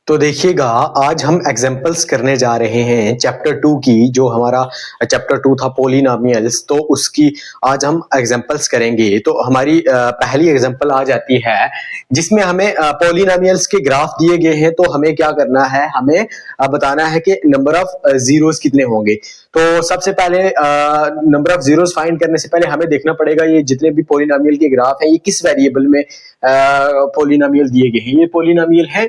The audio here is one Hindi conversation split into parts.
तो देखिएगा, आज हम एग्जाम्पल्स करने जा रहे हैं चैप्टर 2 की। जो हमारा चैप्टर 2 था पॉलिनोमियल्स, तो उसकी आज हम एग्जाम्पल्स करेंगे। तो हमारी पहली एग्जाम्पल आ जाती है जिसमें हमें पॉलिनोमियल्स के ग्राफ दिए गए हैं। तो हमें क्या करना है, हमें बताना है कि नंबर ऑफ जीरोस कितने होंगे। तो सबसे पहले नंबर ऑफ जीरोस फाइंड करने से पहले हमें देखना पड़ेगा ये जितने भी पॉलिनोमियल के ग्राफ हैं ये किस वेरिएबल में पॉलिनोमियल दिए गए हैं। ये पॉलिनोमियल है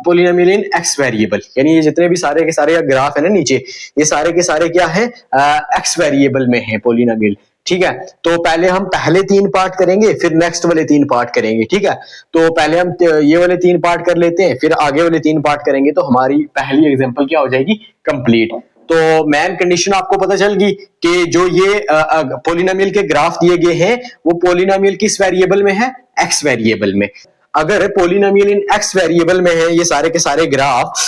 पॉलिनोमियल इन एक्स वेरिएबल, यानी ये जितने भी सारे के सारे ग्राफ है ना नीचे, ये सारे के सारे क्या है, एक्स वेरिएबल में है पॉलिनोमियल। ठीक है, तो पहले हम पहले 3 पार्ट करेंगे, फिर नेक्स्ट वाले 3 पार्ट करेंगे। ठीक है, तो पहले हम ये वाले 3 पार्ट कर लेते हैं, फिर आगे वाले 3 पार्ट करेंगे, तो हमारी पहली एग्जांपल क्या हो जाएगी, कंप्लीट। तो मेन कंडीशन आपको पता चल गई कि जो ये पॉलिनोमियल के ग्राफ दिए गए हैं वो पॉलिनोमियल किस वेरिएबल में है, एक्स वेरिएबल में। अगर पॉलिनोमियल इन एक्स वेरिएबल में है ये सारे के सारे ग्राफ,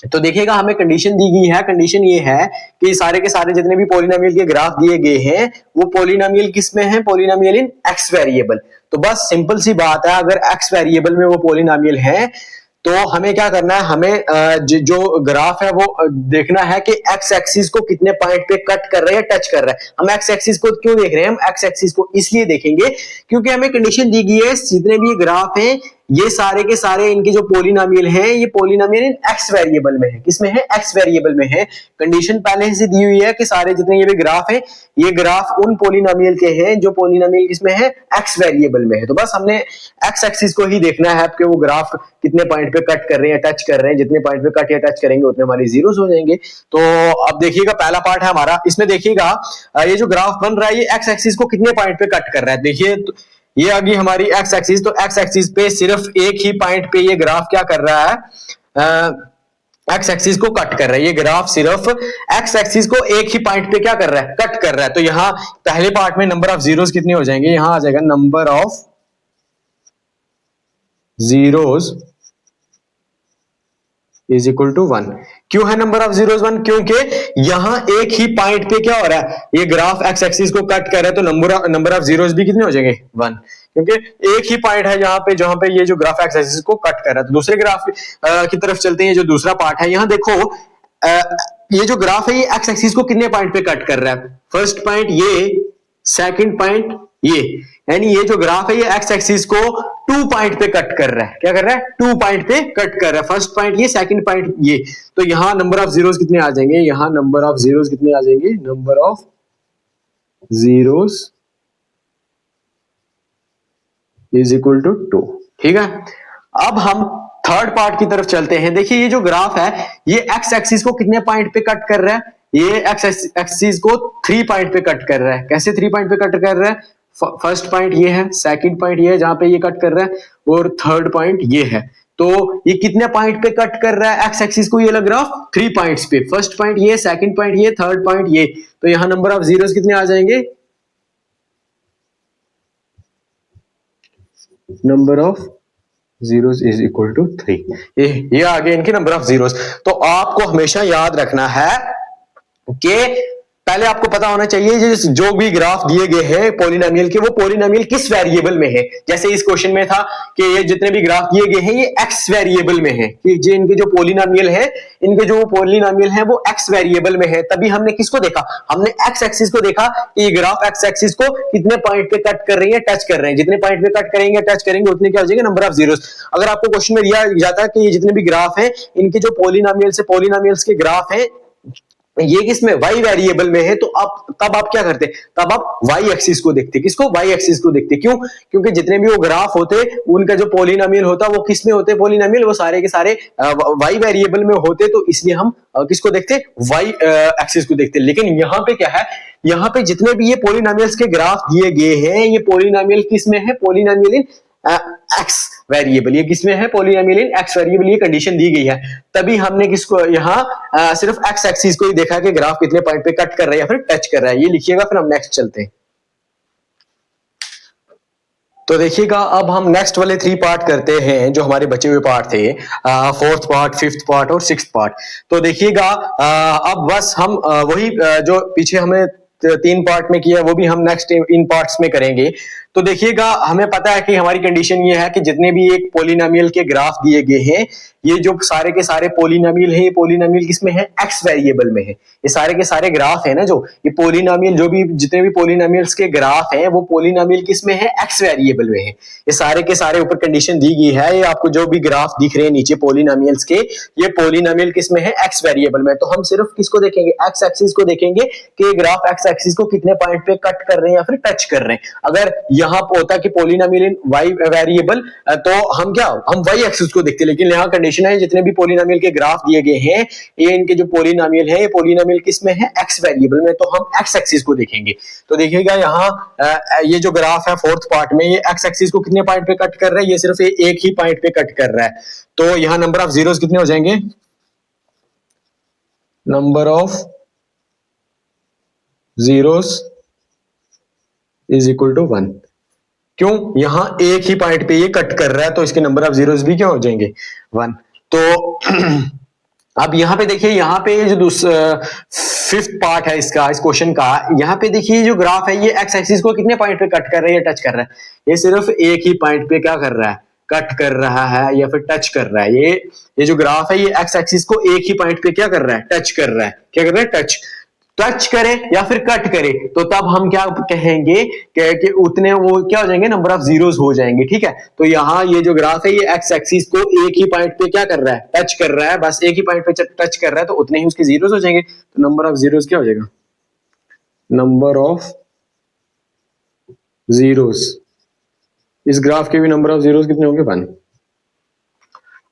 तो देखिएगा हमें कंडीशन दी गई है। कंडीशन ये है कि सारे के सारे जितने भी पॉलिनोमियल के ग्राफ दिए गए हैं वो पॉलिनोमियल किस में है, पॉलिनोमियल इन एक्स वेरिएबल। तो बस सिंपल सी बात है, अगर एक्स वेरिएबल में वो पॉलिनोमियल है तो हमें क्या करना है, हमें जो ग्राफ है वो देखना है कि एक्स एक्सिस को कितने पॉइंट पे कट कर रहे हैं, टच कर रहा है। हम एक्स एक्सिस को क्यों देख रहे हैं, हम एक्स एक्सिस को इसलिए देखेंगे क्योंकि हमें कंडीशन दी गई है जितने भी ग्राफ हैं ये सारे के सारे इनके जो पॉलिनोमियल हैं ये पॉलिनोमियल इन एक्स वेरिएबल में है। किसमें है, एक्स वेरिएबल में है। कंडीशन पहले से दी हुई है कि सारे जितने ये भी ग्राफ है ये ग्राफ उन पॉलिनोमियल के हैं जो पॉलिनोमियल किसमें है, एक्स वेरिएबल में है। तो बस हमने एक्स एक्सिस को ही देखना है कि वो ग्राफ कितने पॉइंट पे कट कर रहे हैं, टच कर रहे हैं। जितने पॉइंट पे कट या टच करेंगे उतने हमारे जीरोस हो जाएंगे। तो अब देखिएगा पहला पार्ट है हमारा, इसमें देखिएगा ये जो ग्राफ बन रहा है ये एक्स एक्सिस को कितने पॉइंट पे कट कर रहा है। देखिए ये आ गई हमारी एक्स एक्सिस, तो एक्स एक्सिस पे सिर्फ एक ही पॉइंट पे ये ग्राफ क्या कर रहा है, एक्स एक्सिस को कट कर रहा है। ये ग्राफ सिर्फ एक्स एक्सिस को एक ही पॉइंट पे क्या कर रहा है, कट कर रहा है। तो यहाँ पहले पार्ट में नंबर ऑफ जीरोस कितने हो जाएंगे, यहां आ जाएगा number of zeros is equal to 1। क्यों है नंबर ऑफ जीरोस 1, क्योंकि यहां एक ही पॉइंट पे क्या हो रहा है, ये ग्राफ एक्स एक्सिस को कट कर रहा है, तो नंबर ऑफ जीरोस भी कितने हो जाएंगे, 1। क्योंकि एक ही पॉइंट है जहां पे ये जो ग्राफ एक्स एक्सिस को कट कर रहा है। तो दूसरे ग्राफ की तरफ चलते हैं, जो दूसरा पार्ट है। यहां देखो ये जो ग्राफ है ये एक्स एक्सिस को कितने पॉइंट पे कट कर रहा है, फर्स्ट पॉइंट ये, सेकंड पॉइंट ये, यानी ये जो ग्राफ है ये एक्स एक्सिस को 2 पॉइंट पे कट कर रहा है। क्या कर रहा है, 2 पॉइंट पे कट कर रहा है। फर्स्ट पॉइंट ये, सेकंड पॉइंट ये। तो यहां नंबर ऑफ जीरोस कितने आ जाएंगे, यहां नंबर ऑफ जीरोस कितने आ जाएंगे, number of zeros is equal to 2। ठीक है, अब हम थर्ड पार्ट की तरफ चलते हैं। देखिए ये जो ग्राफ है ये एक्स एक्सिस को कितने पॉइंट पे कट कर रहा है, ये एक्स एक्सिस को 3 पॉइंट पे कट कर रहा है। कैसे 3 पॉइंट पे कट कर रहा है, फर्स्ट पॉइंट ये है, सेकंड पॉइंट ये है जहां पे ये कट कर रहा है, और थर्ड पॉइंट ये है। तो ये कितने पॉइंट पे कट कर रहा है एक्स एक्सिस को, ये वाला ग्राफ 3 पॉइंट्स पे। फर्स्ट पॉइंट ये, सेकंड पॉइंट ये, थर्ड पॉइंट ये। तो यहां नंबर ऑफ जीरोस कितने आ जाएंगे, number of zeros is equal to 3। ये आ गए इनके नंबर ऑफ जीरोस। तो आपको हमेशा याद रखना है कि पहले आपको पता होना चाहिए जो भी ग्राफ दिए गए हैं पॉलिनोमियल के, वो पॉलिनोमियल किस वेरिएबल में है। जैसे इस क्वेश्चन में था कि ये जितने भी ग्राफ दिए गए हैं ये एक्स वेरिएबल में है, कि जो इनके जो पॉलिनोमियल है, इनके जो पॉलिनोमियल है वो एक्स वेरिएबल में है। तभी हमने किसको देखा, हमने एक्स एक्सिस को देखा कि ये ग्राफ एक्स एक्सिस को कितने पॉइंट पे कट कर रही है, टच कर रहे हैं। जितने पॉइंट पे कट करेंगे, टच करेंगे, उतने क्या हो जाएंगे, नंबर ऑफ जीरोस। अगर आपको क्वेश्चन में दिया जाता है कि ये जितने भी ग्राफ है इनके जो पॉलिनोमियल्स के ग्राफ है ये किसमें, वाई वेरिएबल में है, तो तब आप क्या करते, तब आप वाई एक्सिस को देखते। किसको, वाई एक्सिस को देखते। क्यों, क्योंकि जितने भी वो ग्राफ होते उनका जो पॉलिनोमियल होता वो किसमें होते, पॉलिनोमियल वो सारे के सारे वाई वेरिएबल में होते। तो इसलिए हम किसको देखते, वाई एक्सिस को देखते। लेकिन यहाँ पे क्या है, यहाँ पे जितने भी ये पॉलिनोमियल्स के ग्राफ दिए गए हैं ये पॉलिनोमियल किसमें है, पॉलिनोमियल इन एक्स वेरिएबल। ये किसमें है, पॉलिनोमियल इन एक्स वेरिएबल। ये कंडीशन दी गई है, तभी हमने किसको यहाँ सिर्फ एक्स एक्सिस को ही देखा कि ग्राफ कितने पॉइंट पे कट कर रहा है या फिर टच कर रहा है। ये लिखिएगा, फिर हम नेक्स्ट चलते हैं। तो देखिएगा अब हम नेक्स्ट वाले 3 पार्ट करते हैं जो हमारे बचे हुए पार्ट थे, 4th पार्ट, 5th पार्ट और 6th पार्ट। तो देखिएगा अब बस हम वही जो पीछे हमें 3 पार्ट में किया वो भी हम नेक्स्ट इन पार्ट्स में करेंगे। तो देखिएगा हमें पता है कि हमारी कंडीशन ये है कि जितने भी एक पोलिनोमियल के ग्राफ दिए गए हैं, ये जो सारे के सारे पोलिनोमियल है, ये पोलिनोमियल किसमें है, एक्स वेरिएबल में है। ये सारे के सारे ग्राफ है ना, जो ये पोलिनोमियल, जो भी जितने भी पोलिनोमियल्स के ग्राफ हैं वो पोलिनोमियल किसमें है, एक्स वेरिएबल में है। ये सारे के सारे ऊपर कंडीशन दी गई है, ये आपको जो भी ग्राफ दिख रहे हैं नीचे पोलिनोमियल्स के, ये पोलिनोमियल किसमें है, एक्स वेरिएबल में। तो हम सिर्फ किसको देखेंगे, एक्स एक्सिस को देखेंगे कि ये ग्राफ एक्स एक्सिस को कितने पॉइंट पे कट कर रहे हैं या फिर टच कर रहे हैं। अगर यहाँ पे होता कि पोलिनोमियल इन वाई वेरिएबल, तो हम वाई एक्सिस को देखते, लेकिन यहाँ कंडीशन है जितने भी पोलिनोमियल के ग्राफ दिए गए हैं, ये इनके जो पोलिनोमियल है, ये पोलिनोमियल किसमें है, एक्स वेरिएबल में, तो हम एक्स एक्सिस को देखेंगे। तो देखिएगा यहाँ ये जो ग्राफ है फोर्थ पार्ट में, ये एक्स एक्सिस को कितने पॉइंट पे कट कर रहा है, ये सिर्फ एक ही पॉइंट पे कट कर रहा है। तो यहाँ नंबर ऑफ जीरोस कितने हो जाएंगे, number of zeros is equal to 1। क्यों, यहां एक ही पॉइंट पे ये कट कर रहा है, तो इसके नंबर ऑफ जीरोस भी क्या हो जाएंगे, 1। तो अब यहाँ पे देखिए, यहाँ पे जो फिफ्थ पार्ट है इसका, इस क्वेश्चन का, यहाँ पे देखिए जो ग्राफ है ये एक्स एक्सिस को कितने पॉइंट पे कट कर रहा है या टच कर रहा है, ये सिर्फ एक ही पॉइंट पे क्या कर रहा है, कट कर रहा है या फिर टच कर रहा है। ये जो ग्राफ है ये एक्स एक्सिस को एक ही पॉइंट पे क्या कर रहा है, टच कर रहा है। क्या कर रहा है, टच करे या फिर कट करे, तो तब हम क्या कहेंगे कि उतने वो क्या हो जाएंगे, नंबर ऑफ जीरोस हो जाएंगे। ठीक है, तो यहाँ ये जो ग्राफ है ये एक्स एक्सिस को एक ही पॉइंट पे क्या कर रहा है, टच कर रहा है, बस एक ही पॉइंट पे टच कर रहा है, तो उतने ही उसके जीरोस हो जाएंगे। तो नंबर ऑफ जीरोस क्या हो जाएगा, नंबर ऑफ जीरोस, इस ग्राफ के भी नंबर ऑफ जीरोस कितने होंगे, 1।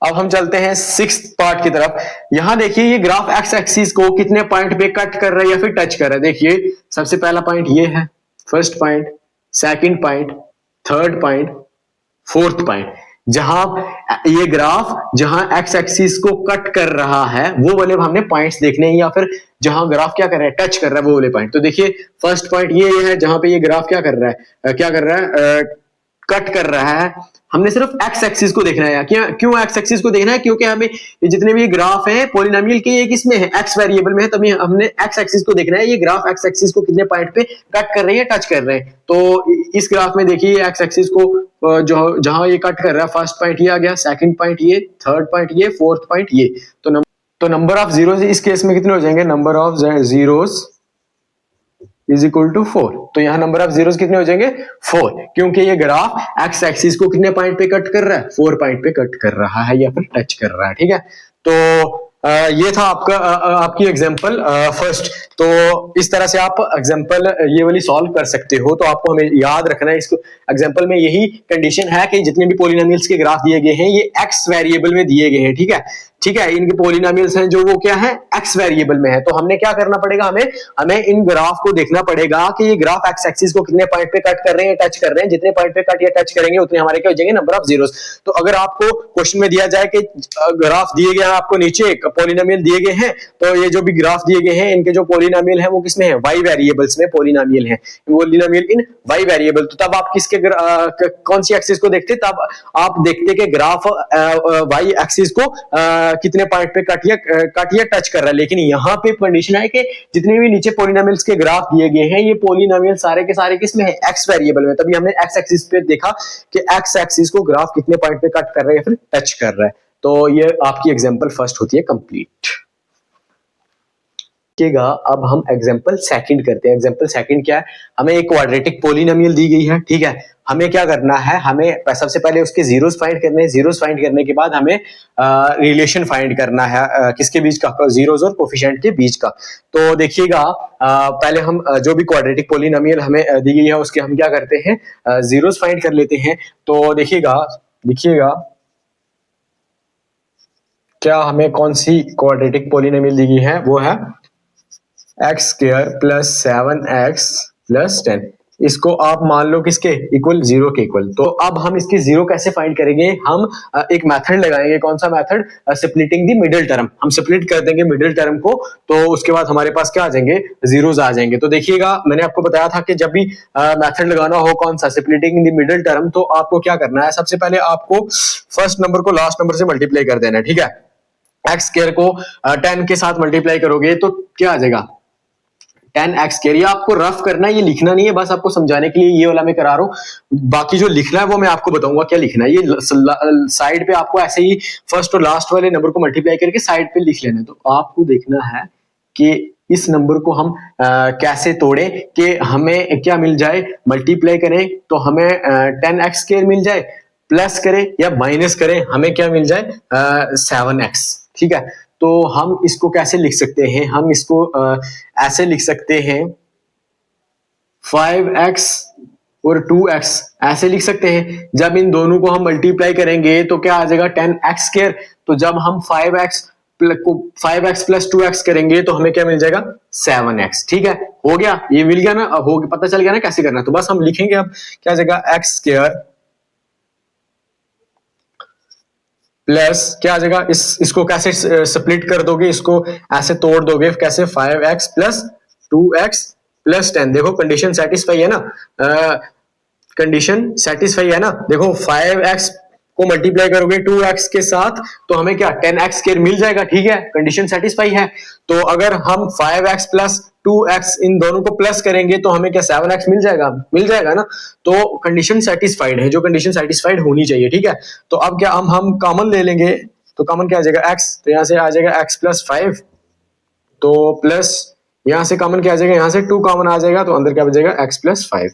अब हम चलते हैं सिक्स्थ पार्ट की तरफ। यहां देखिए ये ग्राफ एक्स एक्सिस को कितने पॉइंट पे कट कर रहा है या फिर टच कर रहा है। देखिए सबसे पहला पॉइंट ये है, first point, second point, third point, fourth point. जहां ये ग्राफ जहां एक्स एक्सिस को कट कर रहा है वो वाले हमने पॉइंट्स देखने हैं, या फिर जहां ग्राफ क्या कर रहा है, टच कर रहा है वो वाले पॉइंट। तो देखिए फर्स्ट पॉइंट ये है जहां पे ये ग्राफ क्या कर रहा है, कट कर रहा है। हमने सिर्फ एक्स एक्सिस को देखना है। क्यों एक्स एक्सिस को देखना है, क्योंकि हमें जितने भी ग्राफ है पोलिनोमियल के, ये किसमें है, एक्स वेरिएबल में है, तभी हमने एक्स एक्सिस को देखना है, ये ग्राफ एक्स एक्सिस को कितने पॉइंट पे कट कर रहे हैं, टच कर रहे हैं। तो इस ग्राफ में देखिए एक्स एक्सिस को जो जहां ये कट कर रहा है, फर्स्ट पॉइंट ये आ गया, सेकंड पॉइंट ये, थर्ड पॉइंट ये, फोर्थ पॉइंट ये। तो नंबर ऑफ जीरोस इस केस में कितने हो जाएंगे, number of zeros is equal to 4। तो यहाँ नंबर ऑफ जीरोस कितने हो जाएंगे, 4, क्योंकि ये ग्राफ एक्स एक्सिस को कितने पॉइंट पे कट कर रहा है, 4 पॉइंट पे कट कर रहा है या फिर टच कर रहा है। ठीक है, तो ये था आपका आपकी एग्जांपल फर्स्ट। तो इस तरह से आप एग्जांपल ये वाली सॉल्व कर सकते हो। तो आपको हमें याद रखना है, इसको एग्जांपल में यही कंडीशन है कि जितने भी पोलिनोमियल्स के ग्राफ दिए गए हैं ये एक्स वेरिएबल में दिए गए हैं। ठीक है, इनके पोलिनोमियल्स हैं जो वो क्या है, एक्स वेरिएबल में है। तो हमने क्या करना पड़ेगा, हमें इन ग्राफ को देखना पड़ेगा कि ये ग्राफ एक्स एक्सिस को कितने पॉइंट पे कट कर रहे हैं, टच कर रहे हैं। जितने पॉइंट पे कट या टच करेंगे उतने हमारे क्या हो जाएंगे, नंबर ऑफ जीरोस। तो अगर आपको क्वेश्चन में दिया जाए कि ग्राफ दिए गए हैं, आपको नीचे पोलिनोमियल दिए गए हैं, तो ये जो भी ग्राफ दिए गए हैं इनके जो पोलिनोमियल है वो किसमें है, वाई वेरिएबल्स में पोलिनोमियल है, पोलिनोमियल इन वाई वेरिएबल। तो तब आप किसके कौन सी एक्सिस को देखते, तब आप देखते कि ग्राफ वाई एक्सिस को कितने पॉइंट पे कट या टच कर रहा है। लेकिन यहाँ पे कंडीशन है कि जितने भी नीचे पोलिनोमियल्स के ग्राफ दिए गए हैं ये पोलिनोमियल सारे के सारे किसमें है, एक्स वेरिएबल में। तभी हमने एक्स एक्सिस पे देखा कि एक्स एक्सिस को ग्राफ कितने पॉइंट पे कट कर रहा है या फिर टच कर रहा है। तो ये आपकी एग्जांपल फर्स्ट होती है कंप्लीट। अब हम एग्जांपल सेकंड करते हैं। एग्जांपल सेकंड क्या है, हमें एक क्वाड्रेटिक पोलिनोमियल दी गई है। ठीक है, हमें क्या करना है, हमें सबसे पहले उसके जीरोस फाइंड करने हैं। जीरोस फाइंड करने के बाद हमें रिलेशन फाइंड करना है किसके बीच का, जीरोस और कोफिशिएंट के बीच का। तो देखिएगा पहले हम जो भी क्वाड्रेटिक पोलिनोमियल हमें दी गई है उसके हम क्या करते हैं, जीरोस फाइंड कर लेते हैं। तो देखिएगा क्या हमें कौन सी क्वाड्रेटिक पोलिनोमियल दी गई है, वो है x square plus 7x plus 10। इसको आप मान लो किसके इक्वल, 0 के इक्वल। तो अब हम इसकी 0 कैसे फाइंड करेंगे, हम एक मेथड लगाएंगे। कौन सा method, splitting the middle term. हम स्प्लिट कर देंगे मिडिल टर्म को, तो उसके बाद हमारे पास क्या आ जाएंगे, जीरोस आ जाएंगे। तो देखिएगा मैंने आपको बताया था कि जब भी मेथड लगाना हो कौन सा, स्प्लिटिंग द मिडिल टर्म, तो आपको क्या करना है, सबसे पहले आपको फर्स्ट नंबर को लास्ट नंबर से मल्टीप्लाई कर देना है। ठीक है, एक्स स्क्वायर को 10 के साथ मल्टीप्लाई करोगे तो क्या आ जाएगा, 10x स्क्वायर। ये आपको रफ करना है, ये लिखना नहीं है, बस आपको समझाने के लिए ये वाला मैं करा रहा हूँ। बाकी जो लिखना है वो मैं आपको बताऊंगा क्या लिखना है। ये साइड पे आपको ऐसे ही फर्स्ट और लास्ट वाले नंबर को मल्टीप्लाई करके साइड पे लिख लेना है। तो आपको देखना है कि इस नंबर को हम कैसे तोड़ें कि हमें क्या मिल जाए, मल्टीप्लाई करें तो हमें 10x स्क्वायर मिल जाए, प्लस करें या माइनस करें हमें क्या मिल जाए 7x। ठीक है, तो हम इसको कैसे लिख सकते हैं, हम इसको ऐसे लिख सकते हैं 5x और 2x ऐसे लिख सकते हैं। जब इन दोनों को हम मल्टीप्लाई करेंगे तो क्या आ जाएगा 10x स्क्वायर। तो जब हम 5x प्लस 2x करेंगे तो हमें क्या मिल जाएगा 7x। ठीक है, हो गया, ये मिल गया ना, अब हो गया, पता चल गया ना कैसे करना है। तो बस हम लिखेंगे अब क्या आ जाएगा x स्क्वायर प्लस क्या आ जाएगा, इसको कैसे स्प्लिट कर दोगे, इसको ऐसे तोड़ दोगे कैसे, 5x प्लस 2x प्लस 10। देखो कंडीशन सेटिस्फाई है ना, कंडीशन सेटिस्फाई है ना। देखो 5x को मल्टीप्लाई करोगे 2x के साथ तो हमें क्या 10x स्क्वायर मिल जाएगा। ठीक है, कंडीशन सेटिस्फाई है। तो अगर हम 5x प्लस 2x इन दोनों को प्लस करेंगे तो हमें क्या 7x मिल जाएगा ना। तो कंडीशन सेटिस्फाइड है, जो कंडीशन सेटिस्फाइड होनी चाहिए। ठीक है, तो अब क्या हम कॉमन ले लेंगे, तो कॉमन क्या आ जाएगा x, तो यहां से आ जाएगा x प्लस 5, तो प्लस यहां से कॉमन क्या आ जाएगा, यहां से 2 कॉमन आ जाएगा, तो अंदर क्या बचेगा x प्लस 5।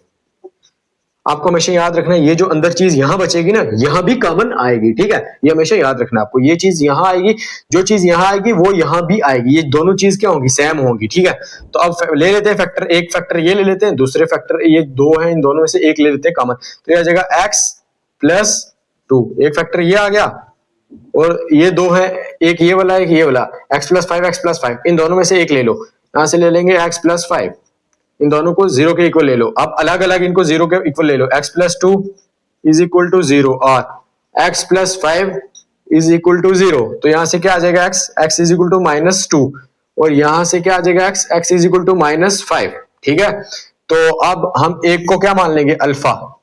आपको हमेशा याद रखना है ये जो अंदर चीज यहां बचेगी ना, यहां भी कॉमन आएगी। ठीक है, ये हमेशा याद रखना आपको, ये चीज यहां आएगी, जो चीज यहां आएगी वो यहां भी आएगी, ये दोनों चीज क्या होंगी, सेम होंगी। ठीक है, तो अब ले लेते हैं फैक्टर, एक फैक्टर ये ले लेते हैं, दूसरे फैक्टर ये दो है, इन दोनों में से एक ले लेते हैं कॉमन, तो ये आ जाएगा x प्लस 2। एक फैक्टर ये आ गया और ये दो है, एक ये वाला एक ये वाला, x प्लस 5 इन दोनों में से एक ले लो, यहां से ले लेंगे x प्लस 5, इन दोनों को 0 के इक्वल ले लो। अब अलग अलग इनको 0 के इक्वल ले लो, x plus 2 is equal to 0 और x plus 5 is equal to 0। तो यहां से क्या आ जाएगा x is equal to minus 2 और यहां से क्या आ जाएगा x is equal to minus 5। ठीक है, तो अब हम एक को क्या मान लेंगे, अल्फा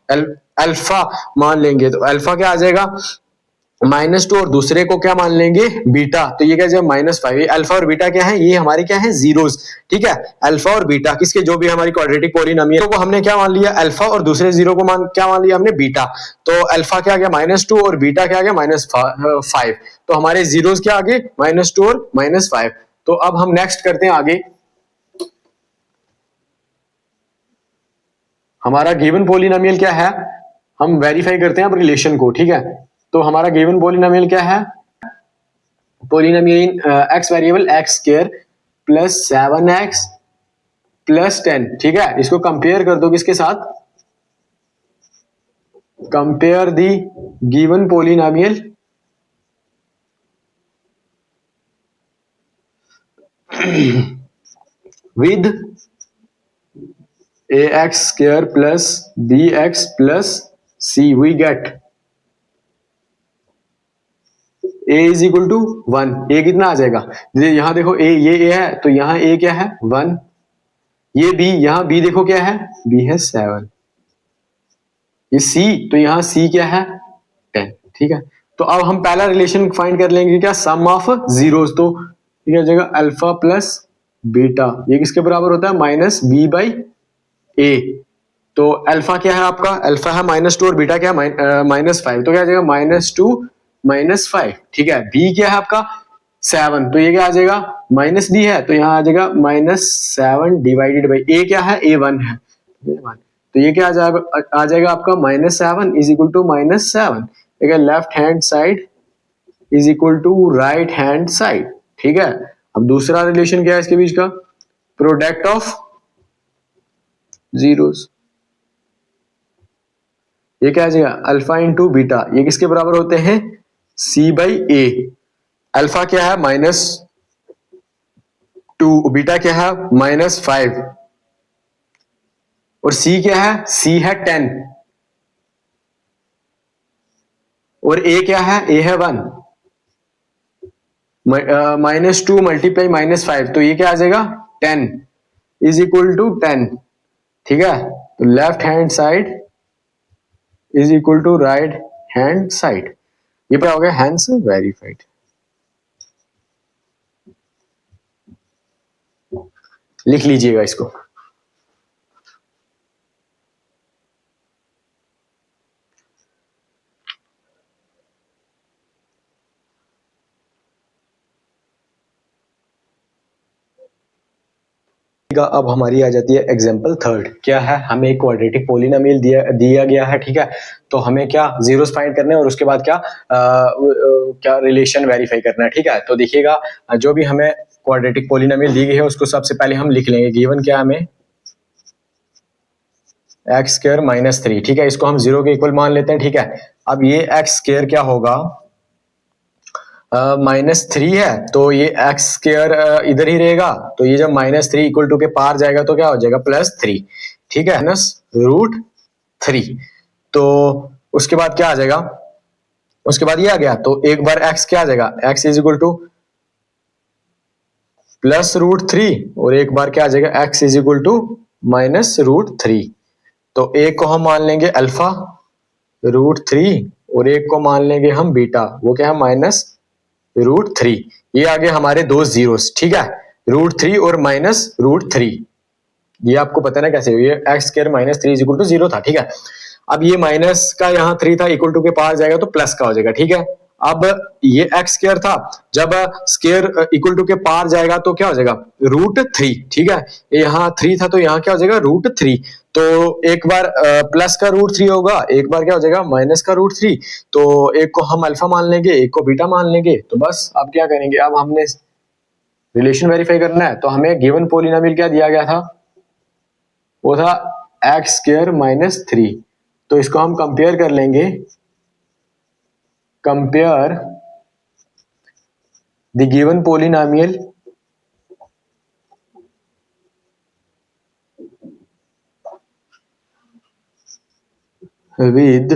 मान लेंगे, तो अल्फा क्या आ जाएगा -2 और दूसरे को क्या मान लेंगे बीटा, तो ये क्या जाएगा -5। अल्फा और बीटा क्या है, ये हमारे क्या है जीरोस। ठीक है, अल्फा और बीटा किसके, जो भी हमारी क्वाड्रेटिक पॉलिनोमियल को हमने क्या मान लिया अल्फा और दूसरे जीरो को क्या मान लिया हमने बीटा। तो अल्फा क्या आ गया -2 और बीटा क्या आ गया -5। तो हमारे जीरोस क्या आ गए -2 और -5। तो अब हम नेक्स्ट करते हैं आगे, हमारा गिवन पॉलिनोमियल क्या है, हम वेरीफाई करते हैं अब रिलेशन को। ठीक है, तो हमारा गिवन पॉलिनोमियल क्या है, polynomial x variable x square plus 7x plus 10। ठीक है, इसको कंपेयर कर दो किसके साथ, compare the given polynomial with ax square plus bx plus c, we get a is equal to 1। a कितना आ जाएगा, यहां देखो a, ये a है तो यहां a क्या है 1, ये b, यहां b देखो क्या है, b है 7, ये c, तो यहां c क्या है 10। ठीक है, तो अब हम पहला रिलेशन फाइंड कर लेंगे क्या, सम ऑफ जीरोस। तो ठीक है, अल्फा प्लस बीटा ये किसके बराबर होता है -b/a। तो अल्फा क्या है आपका, अल्फा है -2 और बीटा क्या है -5, तो क्या आ जाएगा -2 -5। ठीक है, बी क्या है आपका 7, तो ये क्या आ जाएगा -b है, तो यहाँ आ जाएगा -7 डिवाइडेड बाई a क्या है a1 है, तो ये क्या आ जाएगा आपका -7 इज इक्वल टू -7। ठीक है, left hand side is equal to right hand side. ठीक है, अब दूसरा रिलेशन क्या है इसके बीच का, प्रोडक्ट ऑफ जीरोस, ये क्या आ जाएगा अल्फा इंटू बीटा, ये किसके बराबर होते हैं c/a। अल्फा क्या है -2, बीटा क्या है -5 और c क्या है, c है 10 और a क्या है, a है 1, -2 मल्टीप्लाई -5, तो ये क्या आ जाएगा 10 इज इक्वल टू 10। ठीक है, तो left hand side is equal to right hand side, ये क्या हो गया हैंस वेरीफाइड। लिख लीजिएगा इसको। अब हमारी आ जाती है एग्जांपल थर्ड। क्या है, हमें एक क्वाड्रेटिक पोलिनोमियल दिया गया है, ठीक है। तो हमें क्या जीरोस फाइंड करने और उसके बाद क्या रिलेशन वेरीफाई करना है, ठीक है। तो देखिएगा, जो भी हमें क्वाड्रेटिक पोलिनोमियल दी गई है उसको सबसे पहले हम लिख लेंगे। गिवन क्या हमें एक्स स्क्वायर माइनस 3, ठीक है। इसको हम 0 के इक्वल मान लेते हैं, ठीक है। अब ये एक्स स्क्वायर क्या होगा, -3 है, तो ये एक्स स्क्वायर इधर ही रहेगा। तो ये जब -3 इक्वल टू के पार जाएगा तो क्या हो जाएगा, +3, ठीक है, -√3। तो उसके बाद क्या आ जाएगा, उसके बाद ये आ गया। तो एक बार x क्या आ जाएगा, x इज इक्वल टू +√3 और एक बार क्या आ जाएगा, x इज इक्वल टू -√3। तो एक को हम मान लेंगे अल्फा √3 और एक को मान लेंगे हम बीटा, वो क्या है -√3। ये आगे हमारे दो जीरोस, ठीक है, √3 और -√3। ये आपको पता ना कैसे, ये X square -3 is equal to 0 था, ठीक है। अब ये माइनस का यहाँ 3 था, इक्वल टू के पास जाएगा तो प्लस का हो जाएगा, ठीक है। अब ये एक्स स्क्वायर था, जब स्क्वायर इक्वल टू के पार जाएगा तो क्या हो जाएगा, √3, ठीक है। यहाँ 3 था तो यहाँ क्या हो जाएगा, √3। तो एक बार प्लस का √3 होगा, एक बार क्या हो जाएगा माइनस का √3। तो एक को हम अल्फा मान लेंगे, एक को बीटा मान लेंगे। तो बस अब क्या करेंगे, अब हमने रिलेशन वेरीफाई करना है। तो हमें गिवन पोलिनोमियल क्या दिया गया था, वो था एक्स स्क्वायर -3। तो इसको हम कंपेयर कर लेंगे, compare the given polynomial with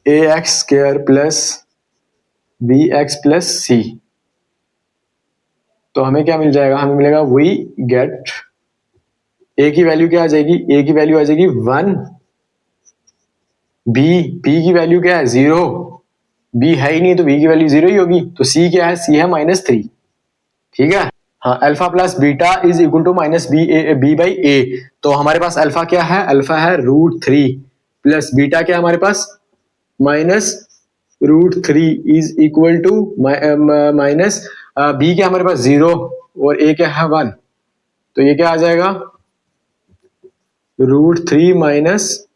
ax square plus bx plus c। तो हमें क्या मिल जाएगा, हमें मिलेगा वी गेट, a की वैल्यू क्या आ जाएगी, a की वैल्यू आ जाएगी 1, b की वैल्यू क्या है 0, b है ही नहीं तो b की वैल्यू 0 ही होगी। तो c क्या है, c है -3, ठीक है। हाँ, alpha plus beta is equal to -b/a। तो हमारे पास अल्फा क्या है, अल्फा है √3 प्लस बीटा क्या है हमारे पास -√3 is equal to minus B क्या हमारे पास 0 और a क्या है 1। तो ये क्या आ जाएगा, √3 माइनस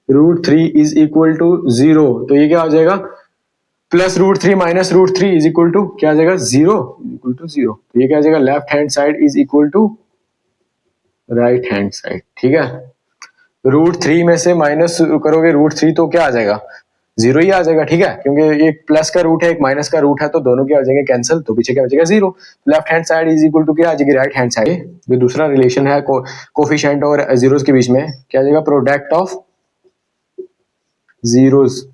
√3 इज इक्वल टू 0। तो ये क्या हो जाएगा, +√3 माइनस √3 इज इक्वल टू क्या आ जाएगा, 0 इक्वल टू 0। तो ये क्या आ जाएगा, left hand side is equal to right hand side, ठीक है। √3 में से माइनस करोगे √3 तो क्या आ जाएगा, 0 ही आ जाएगा, ठीक है। क्योंकि एक प्लस का रूट है एक माइनस का रूट है, तो दोनों क्या हो जाएंगे कैंसिल, तो पीछे क्या हो जाएगा 0। Left hand side is equal to क्या आ जाएगी, राइट हैंड साइड। जो दूसरा रिलेशन है कोफिशिएंट और जीरोस के बीच में, क्या आ जाएगा, प्रोडक्ट ऑफ जीरोस,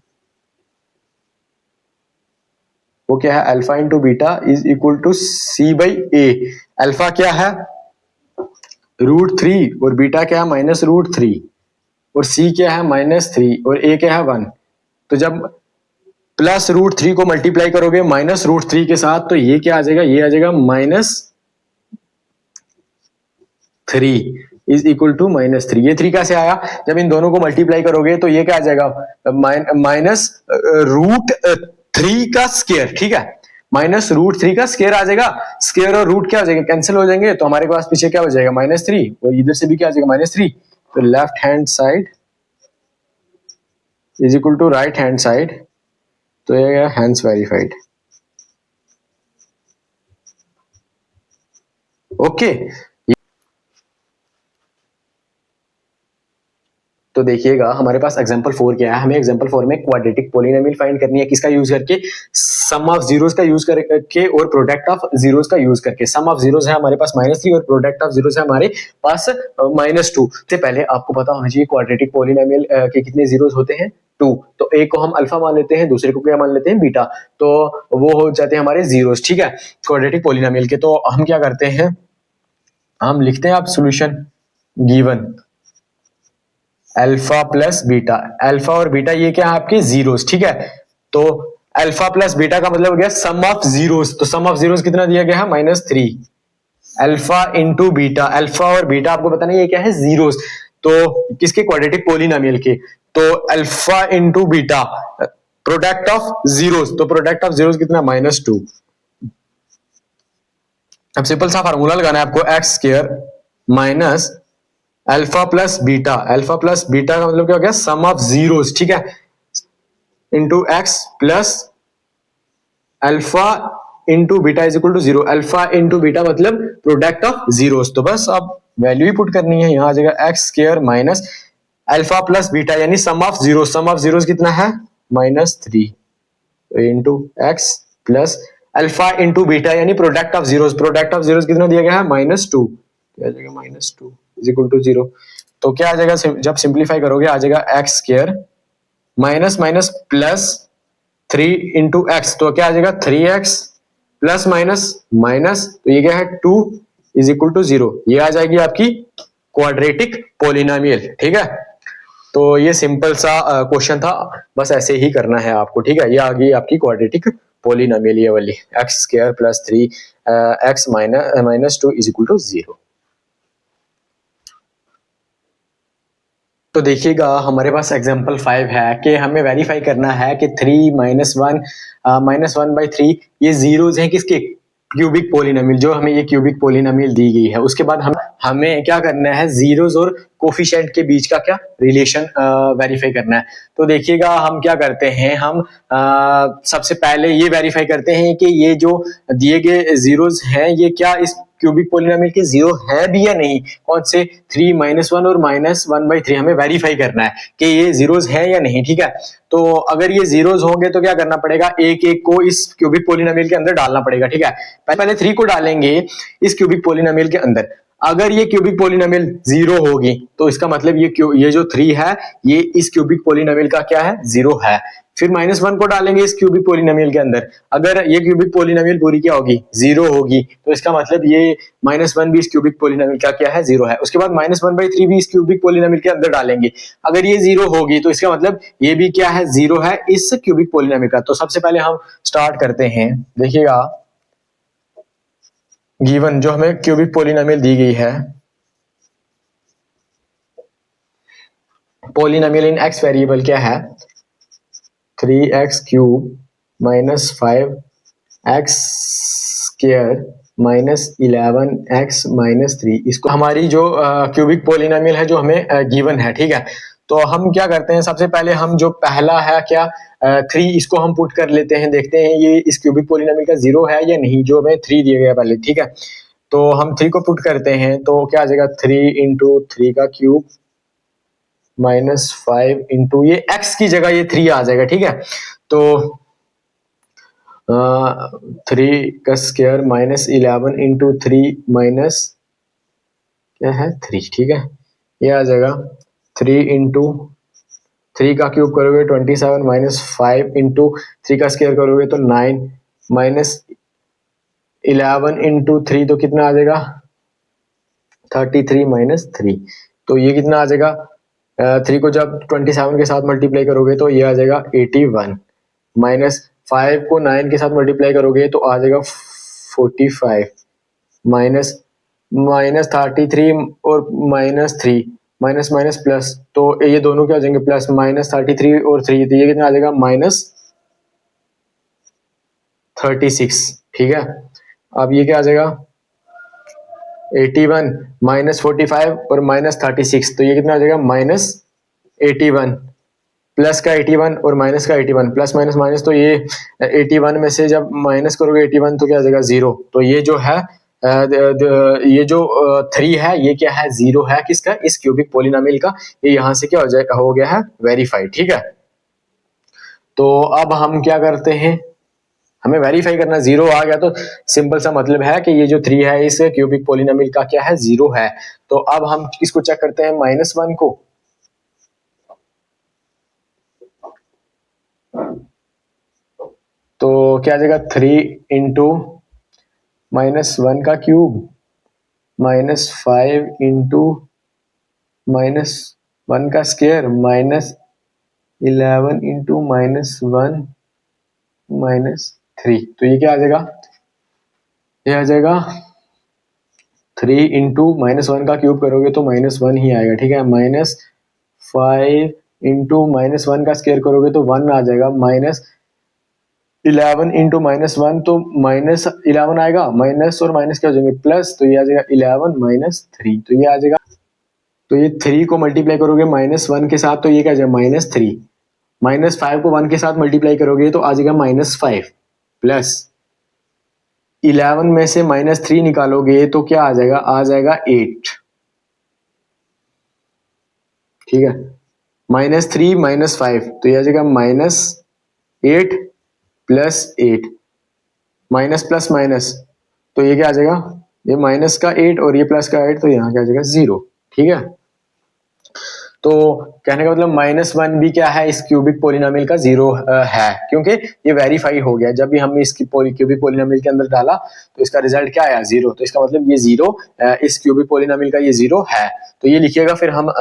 वो क्या है, alpha into beta is equal to c/a। Alpha क्या है √3 और बीटा क्या है -√3 और c क्या है -3 और a क्या है 1। तो जब +√3 को मल्टीप्लाई करोगे -√3 के साथ तो ये क्या आ जाएगा, ये आ जाएगा -3 इज इक्वल टू -3। ये 3 कैसे आया, जब इन दोनों को मल्टीप्लाई करोगे तो ये क्या आ जाएगा, -√3 का स्क्वायर, ठीक है, -√3 का स्क्वायर आ जाएगा। स्क्वायर और रूट क्या हो जाएगा, कैंसिल हो जाएंगे। तो हमारे पास पीछे क्या हो जाएगा, -3 और इधर से भी क्या आ जाएगा -3। तो left hand side is equal to right hand side. तो ये हैंस वेरीफाइड, ओके। तो देखिएगा हमारे पास एग्जांपल 4 क्या है, हमें एग्जांपल 4 में क्वाड्रेटिक पोलिनोमियल फाइंड करनी है, किसका यूज करके, सम ऑफ जीरोस का यूज करके और प्रोडक्ट ऑफ जीरोस का यूज करके। सम ऑफ जीरोस है हमारे पास -3 और प्रोडक्ट ऑफ जीरोस है हमारे पास -2। से पहले आपको पता होना चाहिए क्वाड्रेटिक पोलिनोमियल के कितने जीरोस होते हैं, 2। तो एक को हम अल्फा मान लेते हैं, दूसरे को क्या मान लेते हैं, बीटा। तो वो हो जाते हैं हमारे जीरोस, ठीक है, क्वाड्रेटिक पोलिनोमियल के। तो हम क्या करते हैं, हम लिखते हैं आप solution given alpha plus beta. Alpha और बीटा ये क्या है आपके जीरोस, ठीक है। तो अल्फा प्लस बीटा का मतलब हो गया सम ऑफ जीरोस। तो सम ऑफ जीरोस कितना दिया गया है, -3। अल्फा इंटू बीटा, अल्फा और बीटा आपको पता नहीं ये क्या है, जीरोस, तो किसके क्वाड्रेटिक पोलिनोमियल के, तो alpha into beta product of zeros, तो प्रोडक्ट ऑफ जीरोस कितना, -2। अब सिंपल सा फार्मूला लगाना है आपको, x square minus alpha plus beta, alpha plus beta का मतलब क्या हो गया, सम ऑफ जीरोस, ठीक है, into x plus alpha into beta is equal to 0, alpha into beta मतलब प्रोडक्ट ऑफ जीरोस, तो बस अब वैल्यू ही पुट करनी है, यहां आ जाएगा x square minus alpha plus beta यानी sum of zero, sum of zeros कितना है, -3 into x plus alpha into beta यानी product of zeros, product of zeros कितना दिया गया है, -2, क्या आ जाएगा, -2 इज इक्वल टू 0, तो क्या आ जाएगा, जब सिंप्लीफाई करोगे आ जाएगा x square minus minus plus 3 into x, तो क्या आ जाएगा 3x प्लस माइनस माइनस, तो ये क्या है 2 इज इक्वल टू 0, ये आ जाएगी आपकी क्वाड्रेटिक पोलिनोमियल, ठीक है। तो ये सिंपल सा क्वेश्चन था, बस ऐसे ही करना है आपको, ठीक है। ये आ गई आपकी क्वाड्रेटिक पोलिनोमियल ये वाली, x square plus 3x minus 2 is equal to 0। तो देखिएगा हमारे पास एग्जाम्पल 5 है कि हमें वेरीफाई करना है कि 3 -1 ये जीरोज हैं किसके, क्यूबिक पोलिनोमियल, जो हमें ये क्यूबिक पोलिनोमियल दी गई है। उसके बाद हमें क्या करना है, जीरोज और कोफिशिएंट के बीच का क्या रिलेशन वेरीफाई करना है। तो देखिएगा हम क्या करते हैं, हम सबसे पहले ये वेरीफाई करते हैं कि ये जो दिए गए जीरोज हैं ये क्या इस क्यूबिक पोलिनोमियल के जीरो है भी या नहीं, कौन से 3 -1 और -1/3 हमें वेरीफाई करना है कि ये जीरोज है या नहीं, ठीक है। तो अगर ये जीरोज होंगे तो क्या करना पड़ेगा, एक एक को इस क्यूबिक पोलिनोमियल के अंदर डालना पड़ेगा, ठीक है। पहले 3 को डालेंगे इस क्यूबिक पोलिनोमियल के अंदर, अगर ये क्यूबिक पोलिनोमियल 0 होगी तो इसका मतलब ये जो 3 है ये इस क्यूबिक पोलिनोमियल का क्या है, 0 है। फिर -1 को डालेंगे इस क्यूबिक पोलिनोमियल के अंदर, अगर ये क्यूबिक पोलिनोमियल पूरी क्या होगी, 0 होगी, तो इसका मतलब ये -1 भी इस क्यूबिक पोलिनोमियल का क्या है, 0 है। उसके बाद -1/3 भी इस क्यूबिक पोलिनोमियल के अंदर डालेंगे, अगर ये 0 होगी तो इसका मतलब ये भी क्या है, 0 है इस क्यूबिक पोलिनोमियल का। तो सबसे पहले हम स्टार्ट करते हैं, देखिएगा गिवन जो हमें क्यूबिक पोलिनोमियल दी गई है, पोलिनोमियल इन एक्स वेरिएबल क्या है, 3x cube minus 5x square minus 11x minus 3, इसको हमारी जो क्यूबिक पोलिनोमियल है जो हमें गिवन है, ठीक है। तो हम क्या करते हैं, सबसे पहले हम जो पहला है क्या 3, इसको हम पुट कर लेते हैं, देखते हैं ये इस क्यूबिक पोलिनोमियल का 0 है या नहीं, जो हमें 3 दिया गया पहले, ठीक है। तो हम 3 को पुट करते हैं तो क्या आ जाएगा, 3 इंटू 3 का क्यूब -5 इंटू ये x की जगह ये 3 आ जाएगा, ठीक है। तो 3 का स्क्वायर -11 इंटू 3 माइनस क्या है 3, ठीक है। ये आ जाएगा 3 इंटू 3 का क्यूब करोगे 27 -5 इंटू 3 का स्क्वायर करोगे तो 9 -11 इंटू 3 तो कितना आ जाएगा 33 -3, तो ये कितना आ जाएगा 3 को जब 27 के साथ मल्टीप्लाई करोगे तो ये आ जाएगा 81, -5 को 9 के साथ मल्टीप्लाई करोगे तो आ जाएगा 45, -33 और -3 माइनस माइनस प्लस, तो ये दोनों क्या हो जाएंगे प्लस, -33 और 3 तो ये कितना आ जाएगा -36, ठीक है। अब ये क्या आ जाएगा 81 -45 और -36, तो ये कितना आ जाएगा -81 प्लस का 81 और माइनस का 81, प्लस माइनस माइनस, तो ये 81 में से जब माइनस करोगे 81 तो क्या आ जाएगा 0, तो ये जो है ये जो 3 है ये क्या है 0 है किसका, इस क्यूबिक पोलिनोमियल का, ये यहाँ से क्या हो जाएगा, हो गया है वेरीफाइड, ठीक है। तो अब हम क्या करते हैं, हमें वेरीफाई करना, 0 आ गया तो सिंपल सा मतलब है कि ये जो 3 है इस क्यूबिक पोलिनोमियल का क्या है 0 है। तो अब हम किसको चेक करते हैं, -1 को, तो क्या आ जाएगा 3 इंटू -1 का क्यूब -5 इंटू -1 का स्क्वायर -11 इंटू -1 -3, तो ये क्या आ जाएगा, ये आ जाएगा 3 इंटू -1 का क्यूब करोगे तो -1 ही आएगा, ठीक है। -5 इंटू -1 का स्क्वायर करोगे तो 1 आ जाएगा। -11 इंटू -1 तो -11 आएगा, माइनस और माइनस क्या हो जाएंगे प्लस, तो ये आ जाएगा 11 -3, तो ये आ जाएगा। तो ये 3 को मल्टीप्लाई करोगे -1 के साथ तो ये क्या आ जाएगा -3, -5 को 1 के साथ मल्टीप्लाई करोगे तो आ जाएगा -5, प्लस 11 में से -3 निकालोगे तो क्या आ जाएगा, आ जाएगा 8, ठीक है। -3 -5 तो ये आ जाएगा -8 प्लस 8, माइनस प्लस माइनस, तो ये क्या आ जाएगा, ये माइनस का 8 और ये प्लस का 8, तो यहाँ क्या आ जाएगा 0, ठीक है। तो कहने का मतलब -1 भी क्या है, इस क्यूबिक पोलिनोमियल का 0 है, क्योंकि ये वेरीफाई हो गया। जब भी हमने इसकी क्यूबिक पोलिनोमियल के अंदर डाला तो इसका रिजल्ट क्या आया 0, तो इसका मतलब ये 0 इस क्यूबिक पोलिनोमियल का ये 0 है। तो ये लिखिएगा, फिर हम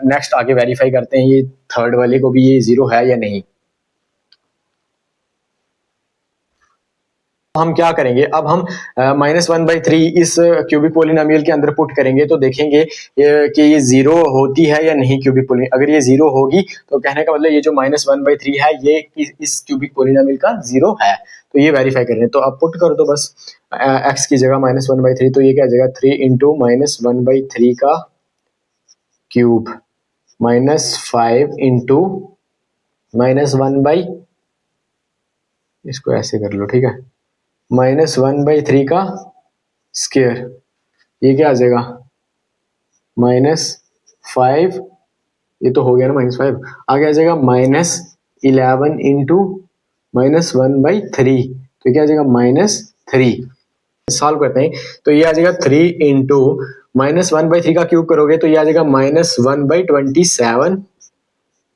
नेक्स्ट आगे वेरीफाई करते हैं ये थर्ड वाले को भी ये 0 है या नहीं। हम क्या करेंगे, अब हम -1/3 इस क्यूबिक पोलिनोमियल के अंदर पुट करेंगे तो देखेंगे कि ये 0 होती है या नहीं क्यूबिक पोलिनोमियल। अगर ये 0 होगी तो कहने का मतलब ये जो -1/3 है ये इस क्यूबिक पोलिनोमियल का 0 है, तो ये वेरीफाई कर रहे हैं। तो अब पुट कर दो बस x की जगह -1/3, तो ये क्या आ जाएगा 3 इंटू -1/3 का क्यूब -5 इंटू -1, इसको ऐसे कर लो, ठीक है, -1/3 का स्क्वायर, ये क्या आ जाएगा -5, ये तो हो गया ना -5, आगे आ जाएगा -11 इंटू -1/3, तो क्या आ जाएगा -3। सॉल्व करते हैं तो ये आ जाएगा 3 इंटू -1/3 का क्यूब करोगे तो ये आ जाएगा -1/27,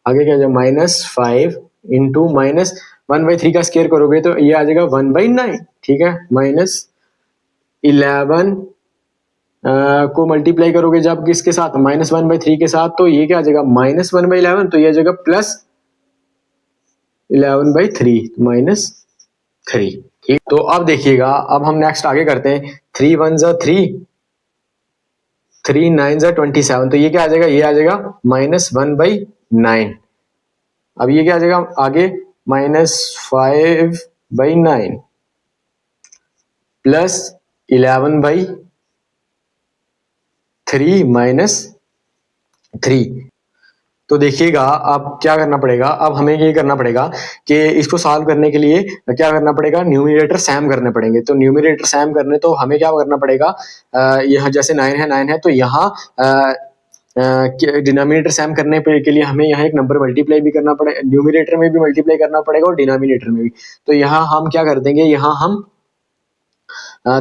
आगे क्या आ जाएगा -5 इंटू -1/3 का स्क्वायर करोगे तो ये आ जाएगा 1/9, ठीक है। -11 को मल्टीप्लाई करोगे जब किसके साथ, -1/3 के साथ, तो ये क्या आ जाएगा -1/11, तो ये आ जाएगा +11/3, -3, ठीक। तो अब देखिएगा, अब हम नेक्स्ट आगे करते हैं, 3 1 ज़ा 3, 3 9 ज़ा 27, तो ये क्या आ जाएगा, ये आ जाएगा -1/9। अब ये क्या आ जाएगा आगे -5/9 प्लस 11/3 -3। तो देखिएगा अब क्या करना पड़ेगा, अब हमें ये करना पड़ेगा कि इसको सॉल्व करने के लिए क्या करना पड़ेगा, न्यूमरेटर सैम करने पड़ेंगे। तो न्यूमरेटर सैम करने तो हमें क्या करना पड़ेगा, यहाँ जैसे 9 है तो यहाँ डिनोमिनेटर सैम करने के लिए हमें यहाँ एक नंबर मल्टीप्लाई भी करना पड़ेगा, न्यूमरेटर में भी मल्टीप्लाई करना पड़ेगा और डिनोमिनेटर में भी। तो यहाँ हम क्या कर देंगे, यहाँ हम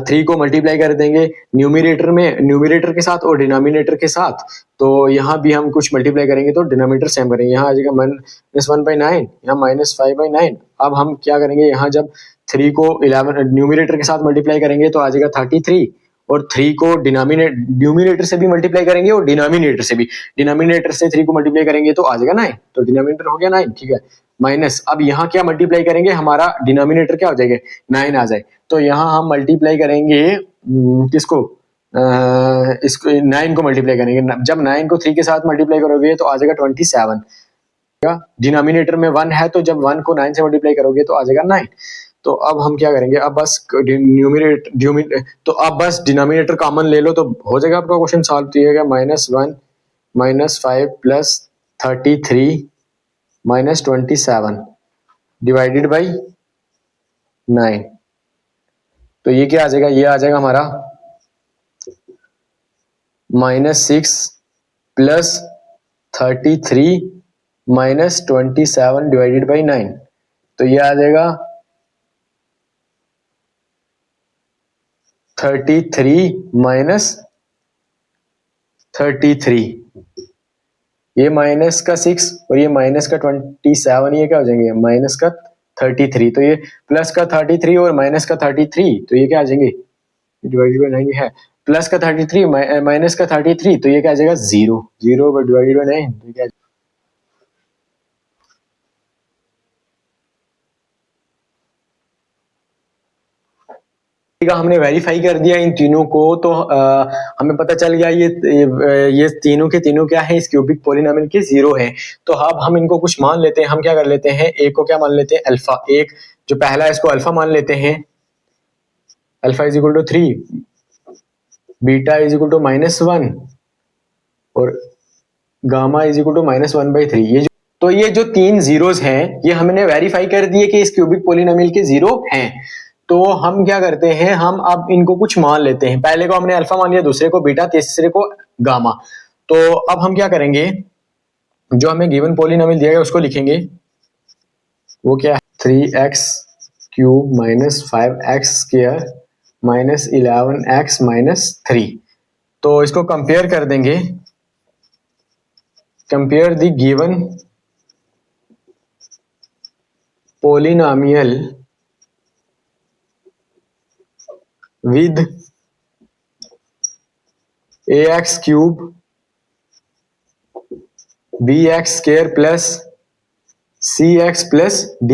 3 को मल्टीप्लाई कर देंगे न्यूमरेटर में, न्यूमरेटर के साथ और डिनोमिनेटर के साथ। तो यहाँ भी हम कुछ मल्टीप्लाई करेंगे तो डिनोमिनेटर सेम करेंगे, यहाँ आ जाएगा -1/9, यहाँ -5/9। अब हम क्या करेंगे, यहाँ जब 3 को 11 न्यूमरेटर के साथ मल्टीप्लाई करेंगे तो आ जाएगा 33, और 3 को न्यूमरेटर से भी मल्टीप्लाई करेंगे और डिनोमिनेटर से भी, डिनोमिनेटर से 3 को मल्टीप्लाई करेंगे तो आ जाएगा 9, तो डिनोमिनेटर हो गया 9, ठीक है। माइनस, अब यहाँ क्या मल्टीप्लाई करेंगे, हमारा डिनोमिनेटर क्या हो जाएगा 9 आ जाए, तो यहाँ हम मल्टीप्लाई करेंगे किसको, इसको 9 को मल्टीप्लाई करेंगे। जब 9 को 3 के साथ मल्टीप्लाई करोगे तो आ जाएगा 27, डिनोमिनेटर में 1 है तो जब 1 को 9 से मल्टीप्लाई करोगे तो आ जाएगा 9। तो अब हम क्या करेंगे, अब बस तो अब बस डिनोमिनेटर कॉमन ले लो तो हो जाएगा आपका क्वेश्चन सॉल्व। तो ये -1 -5 प्लस 33 -27 डिवाइडेड बाई 9, तो ये क्या आ जाएगा, ये आ जाएगा हमारा -6 प्लस 33 -27 डिवाइडेड बाई 9, तो ये आ जाएगा 33 -33, ये माइनस का 6 और ये माइनस का 27, ये क्या हो जाएंगे माइनस का 33, तो ये प्लस का 33 और माइनस का 33, तो ये क्या आ जाएंगे डिवाइडेड बाई 9 है, प्लस का 33 माइनस का 33, तो ये क्या आ जाएगा 0 0 डिवाइडेड बाई 9, तो क्या ठीक है, हमने वेरीफाई कर दिया इन तीनों को, तो हमें पता चल गया ये तीनों के तीनों क्या है, इस क्यूबिक पॉलिनोमियल के जीरो है। तो अब हम इनको कुछ मान लेते हैं। हम क्या कर लेते हैं, एक को क्या मान लेते हैं, अल्फा, एक जो पहला है इसको अल्फा मान लेते हैं, alpha is equal to 3, beta is equal to -1 और गामा इज इक्वल टू -1/3। ये जो तीन जीरोस हैं ये हमने वेरीफाई कर दिए कि इस क्यूबिक पॉलिनोमियल के जीरो हैं। तो हम क्या करते हैं, हम अब इनको कुछ मान लेते हैं। पहले को हमने अल्फा मान लिया, दूसरे को बीटा, तीसरे को गामा। तो अब हम क्या करेंगे, जो हमें गिवन पॉलिनोमियल दिया गया उसको लिखेंगे। वो क्या है, 3x क्यूब -5x² -11x -3। तो इसको कंपेयर कर देंगे, compare the given polynomial with ax cube bx square plus cx plus d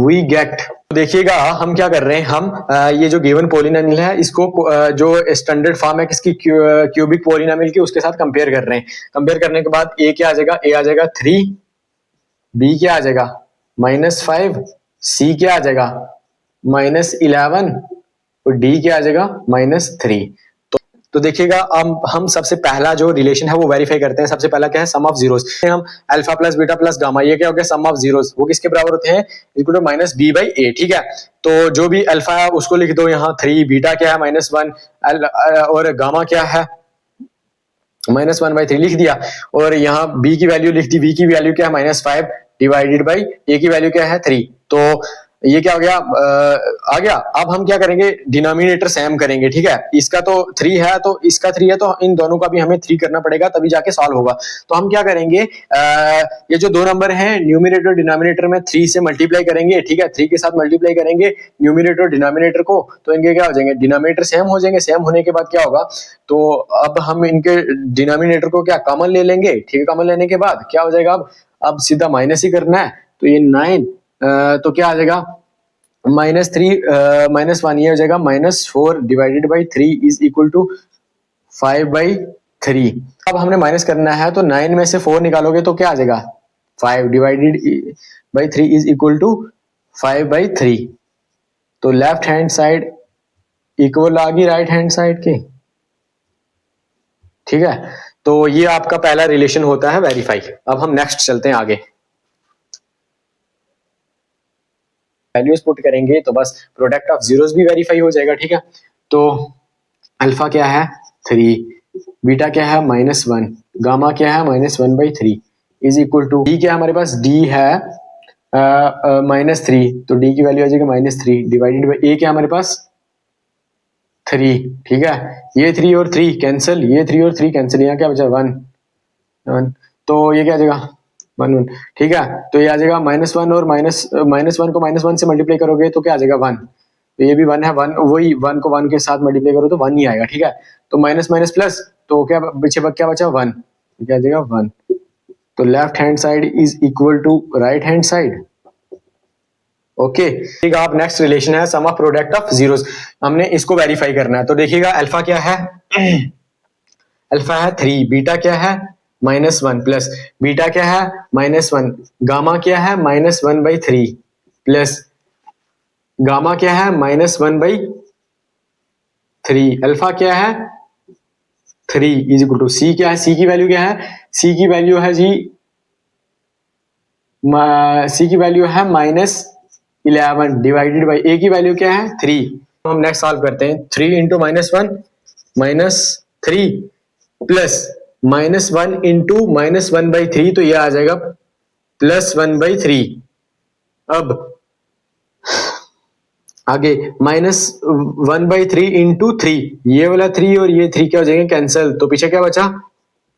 we get। देखिएगा हम क्या कर रहे हैं, हम ये जो गिवन पॉलिनोमियल है इसको जो स्टैंडर्ड फॉर्म है किसकी, क्यूबिक पॉलिनोमियल की, उसके साथ कंपेयर कर रहे हैं। कंपेयर करने के बाद a क्या आ जाएगा, a आ जाएगा 3, b क्या आ जाएगा -5, c क्या आ जाएगा -11 और d क्या आ जाएगा -3। तो देखिएगा हम सबसे पहला जो रिलेशन है वो वेरीफाई करते हैं। सबसे पहला क्या है, सम ऑफ जीरोस। हम alpha plus beta plus gamma, ये क्या हो गया, सम ऑफ जीरोस, वो किसके बराबर होते हैं, इक्वल टू -b/a। ठीक है, तो जो भी अल्फा है उसको लिख दो यहाँ 3, बीटा क्या है -1 और गामा क्या है -1/3 लिख दिया, और यहाँ b की वैल्यू लिख दी। b की वैल्यू क्या है -5 डिवाइडेड बाई a की वैल्यू क्या है 3। तो ये क्या हो गया, आ गया। अब हम क्या करेंगे, डिनोमिनेटर सेम करेंगे। ठीक है, इसका तो 3 है तो इसका 3 है, तो इन दोनों का भी हमें 3 करना पड़ेगा तभी जाके सॉल्व होगा। तो हम क्या करेंगे, ये जो दो नंबर हैं न्यूमिनेटर डिनोमिनेटर में 3 से मल्टीप्लाई करेंगे। ठीक है, 3 के साथ मल्टीप्लाई करेंगे न्यूमिनेटर डिनोमिनेटर को, तो इनके क्या हो जाएंगे, डिनोमिनेटर सेम हो जाएंगे। सेम होने के बाद क्या होगा, तो अब हम इनके डिनोमिनेटर को क्या कॉमन ले लेंगे। ठीक है, कॉमन लेने के बाद क्या हो जाएगा, अब सीधा माइनस ही करना है। तो ये 9 तो क्या आ जाएगा -3 -1, ये हो जाएगा -4 divided by 3 is equal to 5/3। अब हमने माइनस करना है, तो 9 में से 4 निकालोगे तो क्या आ जाएगा, 5 divided by 3 is equal to 5/3। तो लेफ्ट हैंड साइड इक्वल आ गई राइट हैंड साइड के। ठीक है, तो ये आपका पहला रिलेशन होता है वेरीफाई। अब हम नेक्स्ट चलते हैं आगे, वैल्यूज पुट करेंगे तो बस प्रोडक्ट ऑफ जीरोस भी वेरीफाई हो जाएगा। ठीक है, तो अल्फा क्या है 3, बीटा क्या है -1, गामा क्या है -1/3 इज इक्वल टू डी क्या है हमारे पास, डी है -3, तो डी की वैल्यू आ जाएगी -3 डिवाइडेड बाई ए क्या हमारे पास 3। ठीक है, ये 3 और 3 कैंसिल, ये 3 और 3 कैंसिल, यहाँ क्या बचा 1, तो ये क्या आ जाएगा 1। ठीक है, तो ये आ जाएगा -1 और -1 को -1 से मल्टीप्लाई करोगे तो क्या आ जाएगा 1। तो ये भी 1 है, 1 वही 1 को 1 के साथ मल्टीप्लाई करो तो 1 ही आएगा। ठीक है, तो माइनस माइनस प्लस, तो क्या पीछे क्या बचा 1, क्या आ जाएगा 1। तो left hand side is equal to right hand side. Okay, ठीक है, आप नेक्स्ट रिलेशन है sum of product of zeros, हमने इसको वेरीफाई करना है। तो देखिएगा अल्फा क्या है, अल्फा है 3, बीटा क्या है -1 प्लस बीटा क्या है -1, गामा क्या है -1/3 प्लस गामा क्या है -1/3, अल्फा क्या है 3 इज इक्वल टू सी क्या है, सी की वैल्यू क्या है, सी की वैल्यू है जी सी की वैल्यू है -11 डिवाइडेड बाई ए की वैल्यू क्या है 3। हम नेक्स्ट सॉल्व करते हैं, 3 इंटू -1 -3 प्लस -1 इंटू -1/3, तो ये आ जाएगा +1/3। अब आगे -1/3 इंटू 3, ये वाला 3 और ये 3 क्या हो जाएंगे कैंसिल, तो पीछे क्या बचा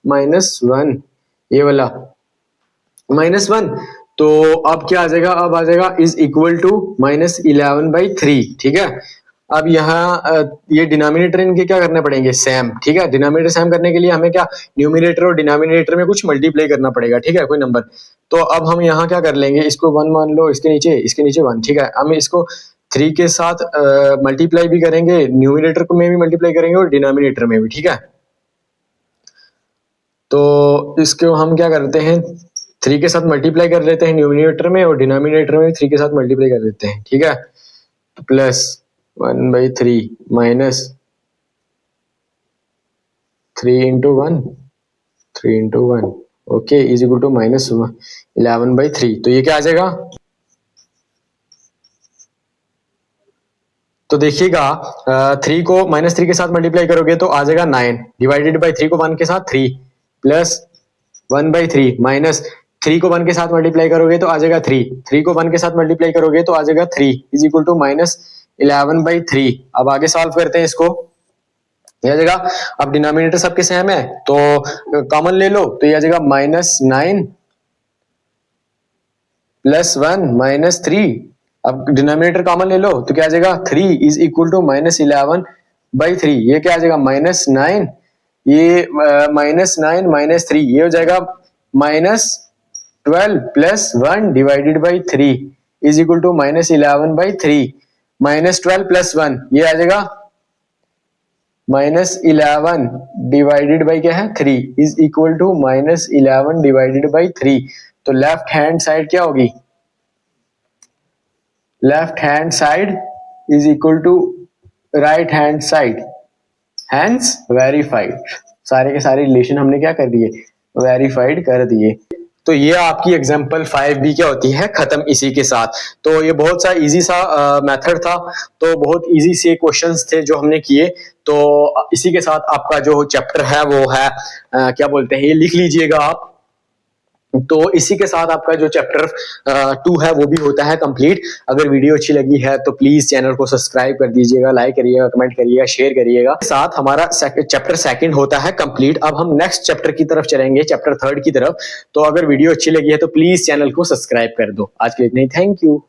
-1, ये वाला -1, तो अब क्या आ जाएगा, अब आ जाएगा इज इक्वल टू -11/3। ठीक है, अब यहाँ ये डिनोमिनेटर इनके क्या करने पड़ेंगे सेम। ठीक है, डिनोमिनेटर सेम करने के लिए हमें क्या न्यूमिनेटर और डिनोमिनेटर में कुछ मल्टीप्लाई करना पड़ेगा। ठीक है, कोई नंबर, तो अब हम यहाँ क्या कर लेंगे, इसको 1 मान लो, इसके नीचे 1। ठीक है, हम इसको 3 के साथ मल्टीप्लाई भी करेंगे, न्यूमिनेटर में भी मल्टीप्लाई करेंगे और डिनोमिनेटर में भी, ठीक है। तो इसको हम क्या करते हैं, 3 के साथ मल्टीप्लाई कर लेते हैं न्यूमिनेटर में और डिनोमिनेटर में 3 के साथ मल्टीप्लाई कर देते हैं, ठीक है। तो plus 1/3 minus 3 into 1, 3 into 1 okay is equal to minus 11/3। तो ये क्या आ जाएगा, तो देखिएगा 3 को -3 के साथ मल्टीप्लाई करोगे तो आ जाएगा 9 डिवाइडेड बाई 3 को 1 के साथ 3 प्लस 1/3 माइनस 3 को 1 के साथ मल्टीप्लाई करोगे तो आ जाएगा 3 को 1 के साथ मल्टीप्लाई करोगे तो आ जाएगा 3 इज इक्वल टू -11/3। अब आगे सॉल्व करते हैं इसको, ये आ जाएगा, अब डिनोमिनेटर सबके सेम है तो कॉमन ले लो, तो ये आ जाएगा -9 प्लस 1 -3। अब डिनोमिनेटर कॉमन ले लो तो क्या आ जाएगा 3 इज इक्वल टू -11/3। ये क्या आ जाएगा -9, ये -9 -3 ये हो जाएगा -12 plus 1 divided by 3 is equal to -11/3। -12 plus 1 ये आ जाएगा -11 डिवाइडेड बाई क्या है 3 is equal to -11 divided by 3। तो लेफ्ट हैंड साइड क्या होगी, left hand side is equal to right hand side, hence verified. सारे के सारे रिलेशन हमने क्या कर दिए, वेरीफाइड कर दिए। तो ये आपकी एग्जांपल 5B क्या होती है, खत्म इसी के साथ। तो ये बहुत सा इजी सा मेथड था, तो बहुत इजी से क्वेश्चंस थे जो हमने किए। तो इसी के साथ आपका जो चैप्टर है वो है क्या बोलते हैं, ये लिख लीजिएगा आप। तो इसी के साथ आपका जो चैप्टर 2 है वो भी होता है कंप्लीट। अगर वीडियो अच्छी लगी है तो प्लीज चैनल को सब्सक्राइब कर दीजिएगा, लाइक करिएगा, कमेंट करिएगा, शेयर करिएगा। साथ हमारा चैप्टर 2 होता है कंप्लीट। अब हम नेक्स्ट चैप्टर की तरफ चलेंगे, चैप्टर 3 की तरफ। तो अगर वीडियो अच्छी लगी है तो प्लीज चैनल को सब्सक्राइब कर दो। आज के लिए इतना ही, थैंक यू।